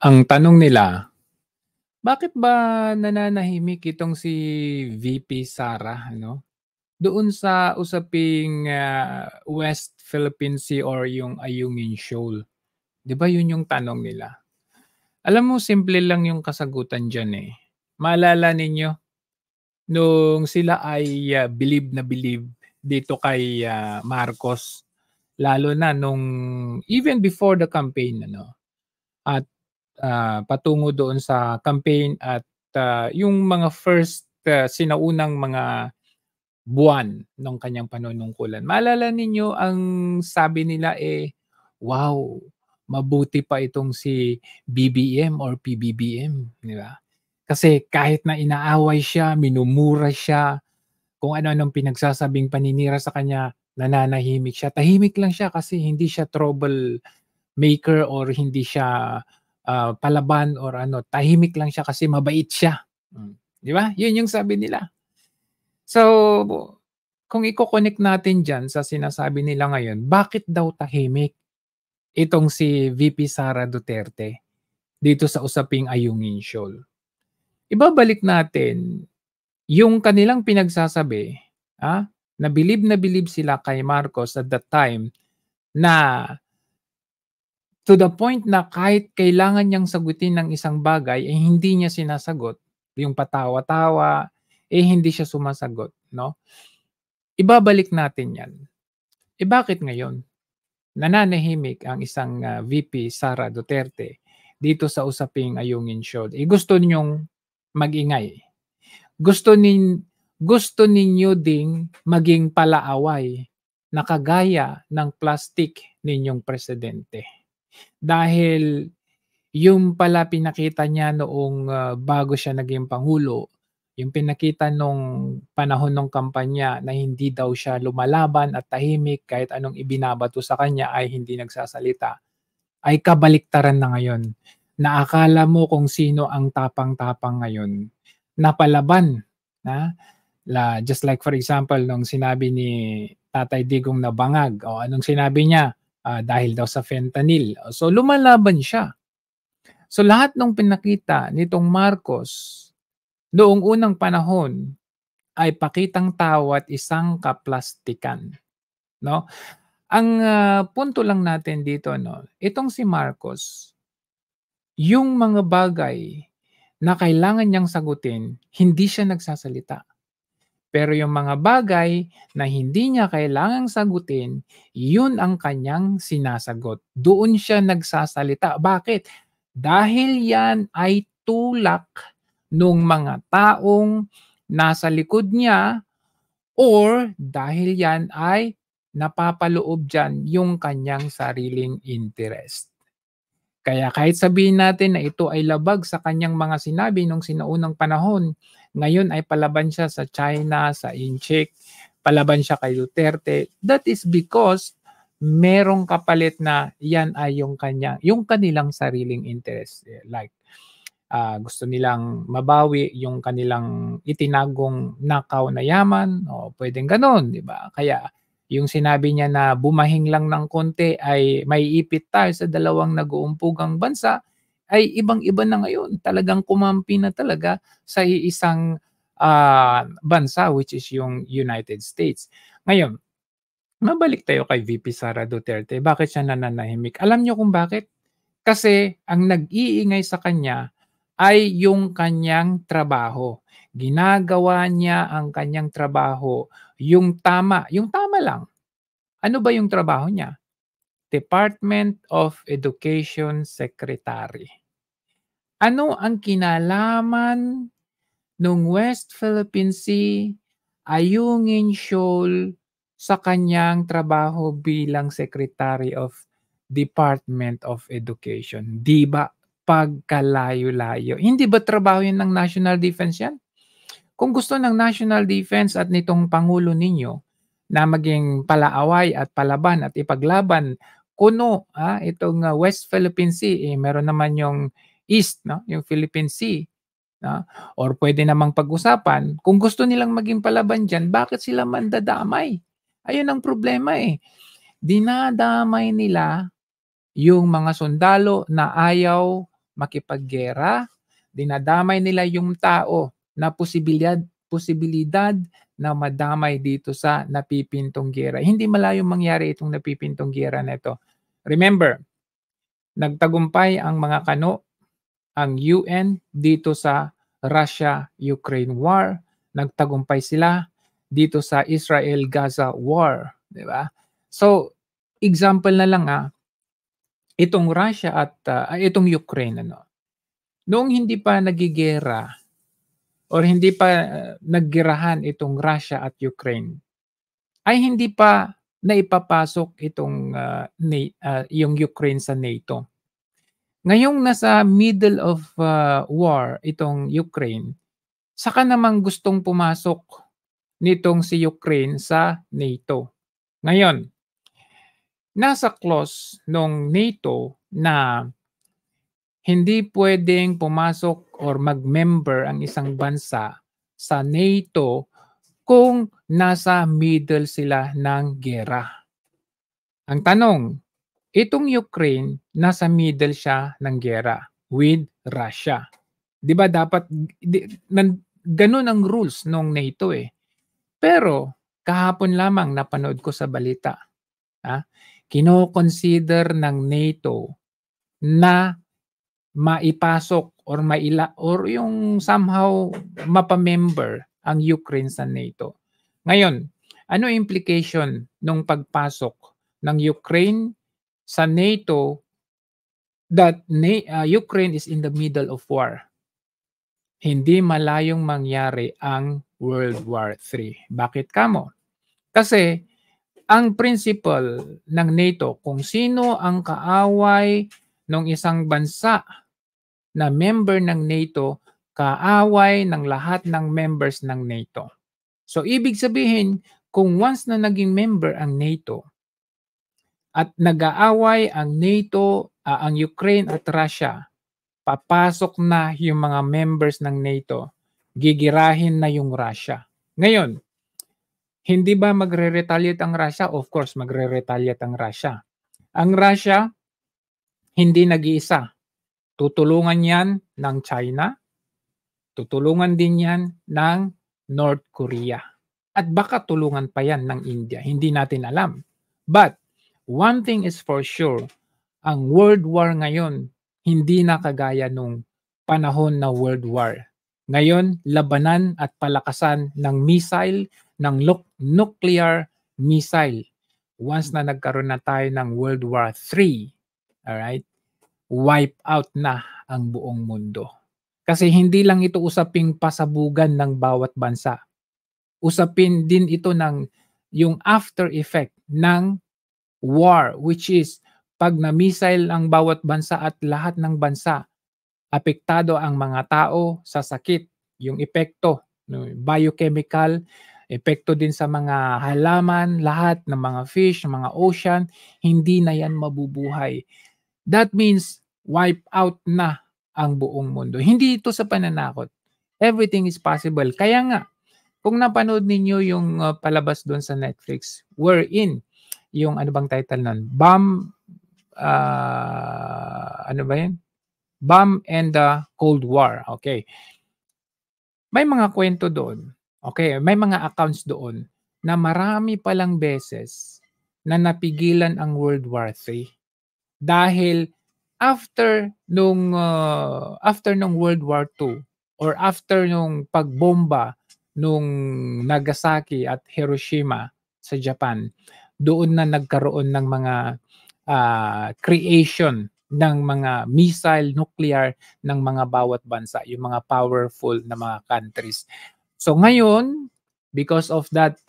Ang tanong nila, bakit ba nananahimik itong si VP Sara, ano? Doon sa usaping, West Philippine Sea or yung Ayungin Shoal. 'Di ba yun yung tanong nila? Alam mo simple lang yung kasagutan diyan, eh. Maalala ninyo nung sila ay, believe dito kay, Marcos, lalo na nung even before the campaign ano, at patungo doon sa campaign at, yung mga first, sinaunang mga buwan ng kanyang panunungkulan. Maalala ninyo ang sabi nila, eh, "Wow, mabuti pa itong si BBM or PBBM," 'di ba? Kasi kahit na inaaway siya, minumura siya, kung ano-anong pinagsasabing paninira sa kanya, nananahimik siya. Tahimik lang siya kasi hindi siya trouble maker or hindi siya, palaban or ano, tahimik lang siya kasi mabait siya. 'Di ba? 'Yun yung sabi nila. So, kung iko-connect natin diyan sa sinasabi nila ngayon, bakit daw tahimik itong si VP Sara Duterte dito sa usaping Ayungin Shoal? Ibabalik natin yung kanilang pinagsasabi, na bilib sila kay Marcos at that time na to the point na kahit kailangan niyang sagutin ng isang bagay, eh, hindi niya sinasagot. Yung patawa-tawa, eh, hindi siya sumasagot, 'no? Ibabalik natin 'yan. Eh, bakit ngayon nananahimik ang isang, VP Sara Duterte dito sa usaping Ayungin Shoal? Eh, gusto niyong mag-ingay. Gusto nin gusto ninyo ding maging palaaway na kagaya ng plastik ninyong presidente. Dahil yung pala pinakita niya noong, bago siya naging pangulo, yung pinakita nung panahon nung kampanya na hindi daw siya lumalaban at tahimik kahit anong ibinabato sa kanya ay hindi nagsasalita, ay kabaliktaran na ngayon. Na akala mo kung sino ang tapang-tapang ngayon, napalaban na just like for example nung sinabi ni Tatay Digong na bangag, o anong sinabi niya? Dahil daw sa fentanyl. So lumalaban siya. So lahat ng pinakita nitong Marcos noong unang panahon ay pakitang tao at isang kaplastikan, 'no? Ang, punto lang natin dito 'no, itong si Marcos, yung mga bagay na kailangan niyang sagutin, hindi siya nagsasalita. Pero yung mga bagay na hindi niya kailangang sagutin, yun ang kanyang sinasagot. Doon siya nagsasalita. Bakit? Dahil yan ay tulak nung mga taong nasa likod niya or dahil yan ay napapaloob diyan yung kanyang sariling interest. Kaya kahit sabihin natin na ito ay labag sa kanyang mga sinabi nung sinaunang panahon, ngayon ay palaban siya sa China, sa Incheck, palaban siya kay Duterte. That is because merong kapalit na yan ay yung kanilang sariling interest. Like, gusto nilang mabawi yung kanilang itinagong nakaw na yaman o pwedeng gano'n, 'di ba? Kaya yung sinabi niya na bumahing lang ng konti ay maiipit tayo sa dalawang nag-uumpugang bansa, ay ibang-iba na ngayon. Talagang kumampi na talaga sa iisang, bansa which is yung United States. Ngayon, mabalik tayo kay VP Sara Duterte. Bakit siya nananahimik? Alam niyo kung bakit? Kasi ang nag-iingay sa kanya ay yung kanyang trabaho. Ginagawa niya ang kanyang trabaho yung tama lang. Ano ba yung trabaho niya? Department of Education Secretary. Ano ang kinalaman nung West Philippine Sea, Ayungin Shoal sa kanyang trabaho bilang Secretary of Department of Education? 'Di ba pagkalayo-layo? Hindi ba trabaho 'yun ng National Defense 'yan? Kung gusto ng National Defense at nitong pangulo ninyo na maging palaaway at palaban at ipaglaban kuno, itong, West Philippine Sea, eh, meron naman yung East 'no, yung Philippine Sea, 'no, or puwede namang pag-usapan kung gusto nilang maging palaban diyan, bakit sila mandadamay? Ayun ang problema, eh. Dinadamay nila yung mga sundalo na ayaw makipaggera, dinadamay nila yung tao na posibilidad na madamay dito sa napipintong giyera. Hindi malayong mangyari itong napipintong giyera na ito. Remember, nagtagumpay ang mga kano, ang UN dito sa Russia-Ukraine war. Nagtagumpay sila dito sa Israel-Gaza war, di ba? So, example na lang itong Russia at itong Ukraine noong hindi pa nagigera or hindi pa naggerahan itong Russia at Ukraine ay hindi pa naipapasok itong yung Ukraine sa NATO. Ngayong nasa middle of war itong Ukraine, saka namang gustong pumasok nitong si Ukraine sa NATO. Ngayon, nasa clause nung NATO na hindi pwedeng pumasok or mag-member ang isang bansa sa NATO kung nasa middle sila ng giyera. Ang tanong, itong Ukraine, nasa middle siya ng giyera with Russia. 'Di ba dapat ganun ang rules ng NATO eh. Pero kahapon lamang napanood ko sa balita, kino-consider ng NATO na maipasok or yung somehow mapamember ang Ukraine sa NATO. Ngayon, ano implication ng pagpasok ng Ukraine sa NATO that Ukraine is in the middle of war? Hindi malayong mangyari ang World War III. Bakit kamo? Kasi ang principle ng NATO, kung sino ang kaaway ng isang bansa na member ng NATO, kaaway ng lahat ng members ng NATO. So, ibig sabihin, kung once na naging member ang NATO at nag-aaway ang NATO, ang Ukraine at Russia, papasok na yung mga members ng NATO, gigirahin na yung Russia. Ngayon, hindi ba magre-retaliate ang Russia? Of course, magre-retaliate ang Russia. Ang Russia, hindi nag-iisa. Tutulungan yan ng China, tutulungan din yan ng North Korea. At baka tulungan pa yan ng India. Hindi natin alam. But, one thing is for sure, ang World War ngayon, hindi na kagaya nung panahon na World War. Ngayon, labanan at palakasan ng missile, ng nuclear missile. Once na nagkaroon na tayo ng World War III, alright, wipe out na ang buong mundo. Kasi hindi lang ito usaping pasabugan ng bawat bansa. Usapin din ito ng yung after effect ng war, which is pag na-missile ang bawat bansa at lahat ng bansa, apektado ang mga tao sa sakit, yung epekto, biochemical, epekto din sa mga halaman, lahat ng mga fish, mga ocean, hindi na yan mabubuhay. That means wipe out na ang buong mundo. Hindi ito sa pananakot. Everything is possible. Kaya nga, kung napanood ninyo yung palabas doon sa Netflix, wherein, yung ano bang title nun? Ano ba yun? Bomb and the Cold War. Okay. May mga kwento doon. Okay. May mga accounts doon na marami palang beses na napigilan ang World War III. Dahil after nung World War II or after nung pagbomba nung Nagasaki at Hiroshima sa Japan, doon na nagkaroon ng mga creation ng mga missile, nuclear ng mga bawat bansa, yung mga powerful na mga countries. So ngayon, because of that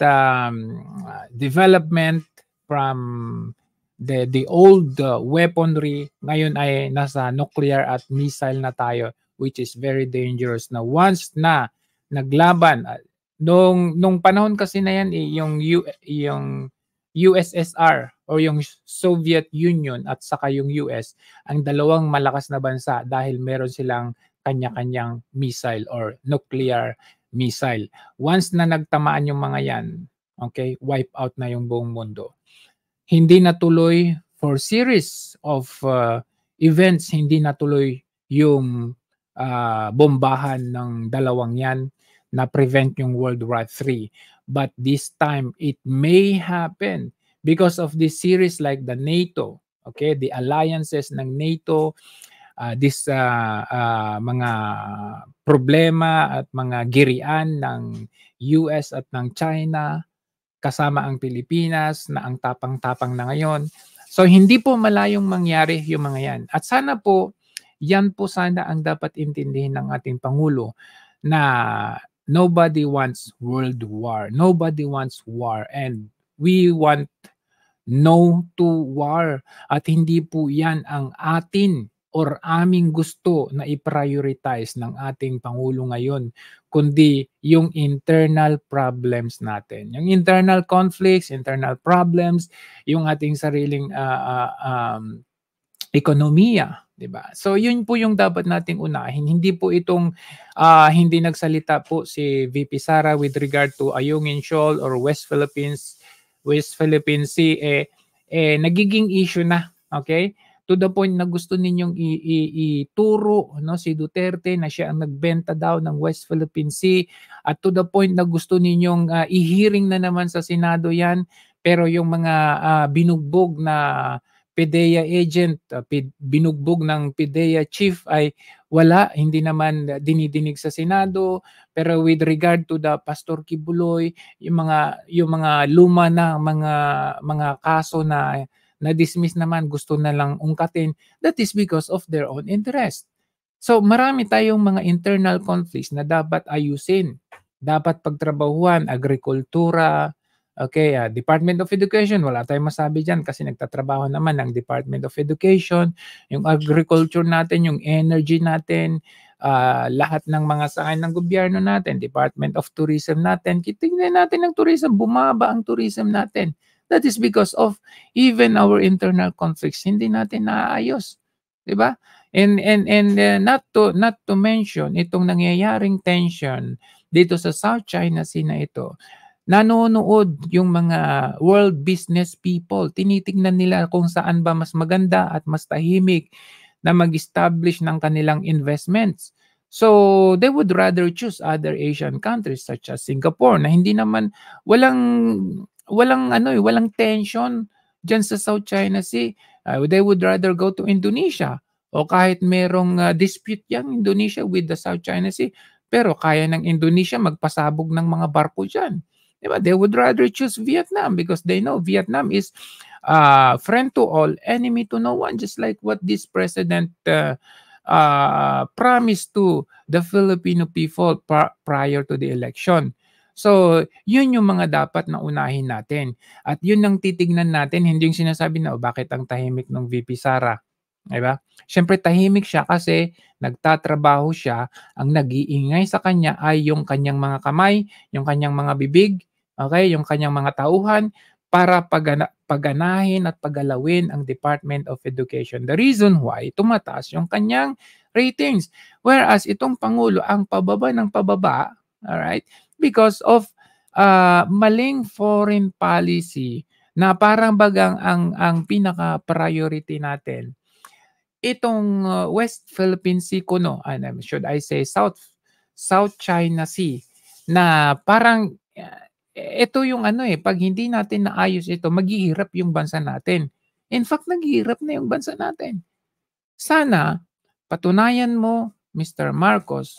development from the old weaponry, ngayon ay nasa nuclear at missile na tayo, which is very dangerous na once na naglaban nung panahon kasi na yan yung USSR or yung Soviet Union at saka yung US, ang dalawang malakas na bansa dahil meron silang kanya-kanyang missile or nuclear missile. Once na nagtamaan yung mga yan, okay, wipe out na yung buong mundo. Hindi natuloy for series of events, hindi natuloy yung bombahan ng dalawang yan na prevent yung World War III. But this time, it may happen because of this series like the NATO, okay, the alliances ng NATO, mga problema at mga girian ng US at ng China, kasama ang Pilipinas na ang tapang-tapang na ngayon. So hindi po malayong mangyari yung mga yan. At sana po, yan po sana ang dapat intindihin ng ating Pangulo na nobody wants world war. Nobody wants war. And we want no to war. At hindi po yan ang atin or aming gusto na i-prioritize ng ating Pangulo ngayon, kundi yung internal problems natin. Yung internal conflicts, internal problems, yung ating sariling ekonomiya, 'di ba? So yun po yung dapat nating unahin. Hindi po itong hindi nagsalita po si VP Sara with regard to Ayungin Shoal or West Philippine Sea nagiging issue na, okay? To the point na gusto ninyong ituro no si Duterte na siya ang nagbenta daw ng West Philippine Sea, at to the point na gusto ninyong i-hearing na naman sa Senado 'yan, pero yung mga binugbog na PDEA agent, binugbog ng PDEA chief ay wala, hindi naman dinidinig sa Senado. Pero with regard to the Pastor Kibuloy, yung mga luma na mga kaso na na-dismiss naman, gusto na lang ungkatin. That is because of their own interest. So marami tayong mga internal conflicts na dapat ayusin, dapat pagtrabahuan, agrikultura, okay, Department of Education, wala tayong masabi dyan kasi nagtatrabaho naman ng Department of Education, yung agriculture natin, yung energy natin, lahat ng mga saan ng gobyerno natin, Department of Tourism natin, tingnan natin ng tourism, bumaba ang tourism natin. That is because of even our internal conflicts, hindi natin naaayos, 'di ba? And not to mention itong nangyayaring tension dito sa South China Sea na ito. Nanonood yung mga world business people, tinitingnan nila kung saan ba mas maganda at mas tahimik na mag-establish ng kanilang investments. So they would rather choose other Asian countries such as Singapore na hindi naman walang tension diyan sa South China Sea. They would rather go to Indonesia, o kahit merong dispute yang Indonesia with the South China Sea, pero kaya ng Indonesia magpasabog ng mga barko diyan. Diba? They would rather choose Vietnam because they know Vietnam is friend to all, enemy to no one, just like what this president promised to the Filipino people prior to the election. So, yun yung mga dapat na unahin natin. At yun ang titignan natin, hindi yung sinasabi na, bakit ang tahimik ng VP Sara? Diba? Siyempre, tahimik siya kasi nagtatrabaho siya. Ang nag-iingay sa kanya ay yung kanyang mga kamay, yung kanyang mga bibig, okay, yung kanyang mga tauhan para paganahin at pagalawin ang Department of Education. The reason why tumataas yung kanyang ratings. Whereas itong Pangulo ang pababa ng pababa, alright, because of maling foreign policy na parang bagang ang pinaka-priority natin. Itong West Philippine Sea kuno, should I say South China Sea, na parang ito yung pag hindi natin naayos ito, maghihirap yung bansa natin. In fact, naghihirap na yung bansa natin. Sana patunayan mo, Mr. Marcos,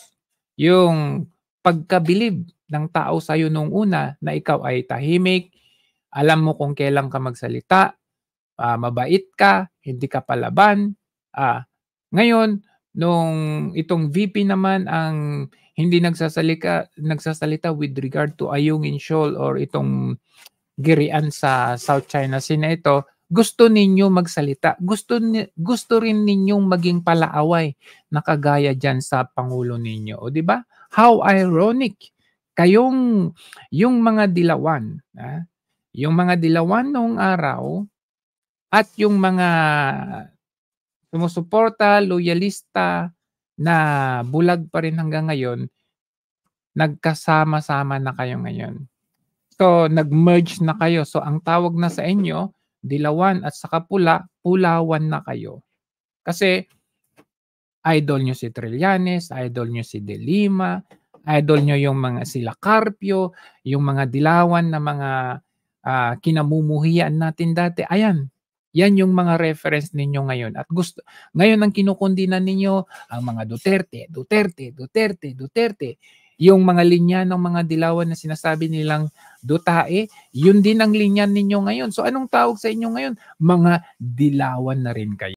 yung pagkabilib ng tao sa'yo nung una na ikaw ay tahimik, alam mo kung kailan ka magsalita, mabait ka, hindi ka palaban. Ngayon, nung itong VP naman ang hindi nagsasalita with regard to Ayungin Shoal or itong girian sa South China Sea na ito, gusto ninyo magsalita. Gusto rin ninyong maging palaaway na kagaya dyan sa Pangulo ninyo. O di ba? How ironic. Yung mga dilawan, yung mga dilawan noong araw at yung mga sumusuporta, loyalista na bulag pa rin hanggang ngayon, nagkasama-sama na kayo ngayon. So, nag-merge na kayo. So, ang tawag na sa inyo, dilawan at saka pula, pulawan na kayo. Kasi, idol niyo si Trillanes, idol niyo si De Lima, idol niyo yung mga sila Carpio, yung mga dilawan na mga, kinamumuhian natin dati, ayan. Yan yung mga reference ninyo ngayon at ngayon ang kinukundina ninyo ang mga Duterte, Duterte, Duterte, Duterte. Yung mga linya ng mga dilawan na sinasabi nilang Dutae, yun din ang linya ninyo ngayon. So anong tawag sa inyo ngayon? Mga dilawan na rin kayo.